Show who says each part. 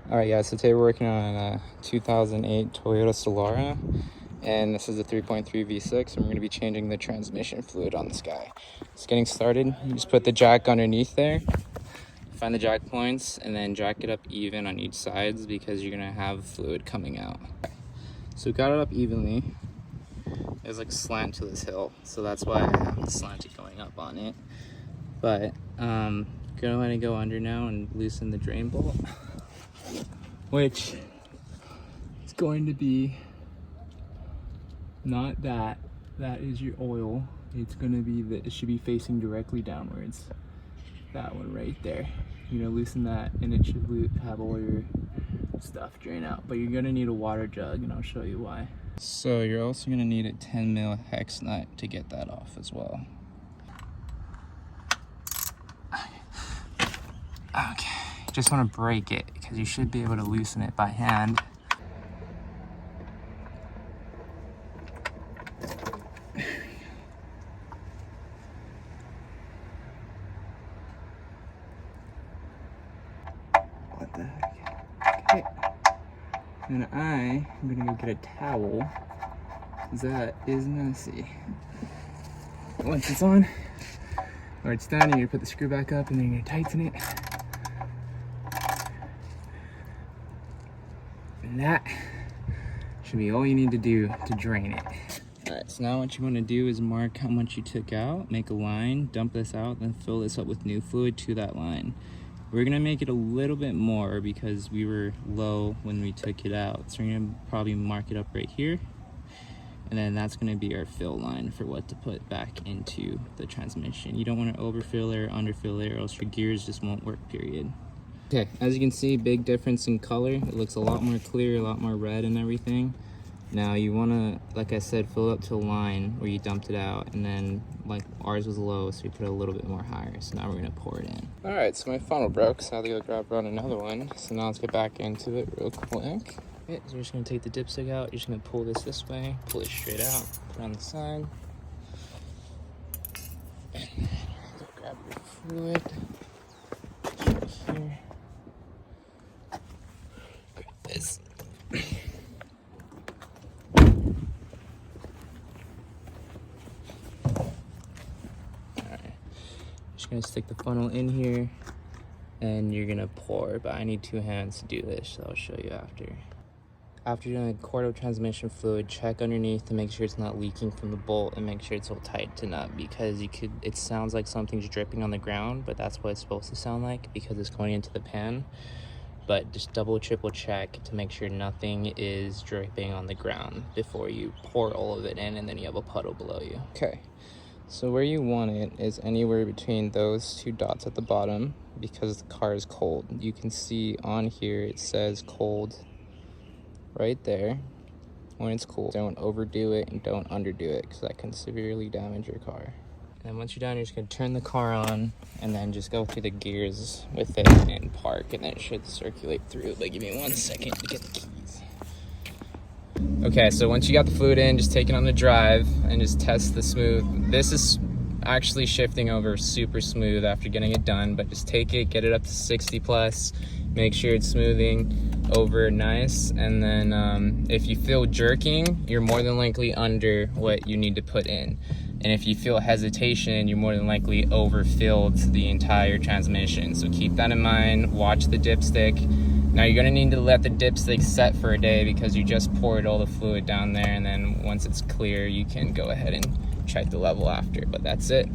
Speaker 1: Alright guys, so today we're working on a 2008 ToyotaSolara, and this is a 3.3 V6, and we're going to be changing the transmission fluid on this guy. Just getting started, you just put the jack underneath there, find the jack points, and then jack it up even on each sides because you're going to have fluid coming out. So we got it up evenly. There's like a slant to this hill, so that's why I have the slanted going up on it. But gonna let it go under now and loosen the drain bolt, which is going to be not that is your oil. It's gonna be it should be facing directly downwards, that one right there. You're gonna loosen that and it should have all your stuff drain out, but you're gonna need a water jug and I'll show you why. So you're also gonna need a 10 mil hex nut to get that off as well. Okay, just want to break it because you should be able to loosen it by hand. What the heck? Okay. And I'm gonna go get a towel because that is messy. Once it's on, or it's done, you're gonna put the screw back up and then you're gonna tighten it. And that should be all you need to do to drain it. Alright, so now what you want to do is mark how much you took out, make a line, dump this out, then fill this up with new fluid to that line. We're going to make it a little bit more because we were low when we took it out. So we're going to probably mark it up right here. And then that's going to be our fill line for what to put back into the transmission. You don't want to overfill it or underfill it or else your gears just won't work, period. Okay, as you can see, big difference in color. It looks a lot more clear, a lot more red and everything. Now you want to, like I said, fill it up to a line where you dumped it out, and then like ours was low, so we put it a little bit more higher. So now we're gonna pour it in. All right, so my funnel broke, so I had to go grab run another one. So now let's get back into it real quick. Okay, so we're just gonna take the dipstick out. You're just gonna pull this way, pull it straight out, put it on the side. And then go grab your fluid. Right here. This. Alright, just gonna stick the funnel in here and you're gonna pour, but I need 2 hands to do this, so I'll show you after. After you're doing a quart of transmission fluid, check underneath to make sure it's not leaking from the bolt and make sure it's all tightened up, because it sounds like something's dripping on the ground, but that's what it's supposed to sound like because it's going into the pan. But just double, triple check to make sure nothing is dripping on the ground before you pour all of it in and then you have a puddle below you. Okay, so where you want it is anywhere between those 2 dots at the bottom because the car is cold. You can see on here it says cold right there when it's cool. Don't overdo it and don't underdo it because that can severely damage your car. And then once you're done, you're just gonna turn the car on and then just go through the gears with it and park, and then it should circulate through. But give me 1 second to get the keys. Okay, so once you got the fluid in, just take it on the drive and just test the smooth. This is actually shifting over super smooth after getting it done, but just take it, get it up to 60 plus, make sure it's smoothing over nice, and then if you feel jerking, you're more than likely under what you need to put in. And if you feel hesitation, you're more than likely overfilled the entire transmission. So keep that in mind, watch the dipstick. Now you're gonna need to let the dipstick set for a day because you just poured all the fluid down there, and then once it's clear, you can go ahead and check the level after, but that's it.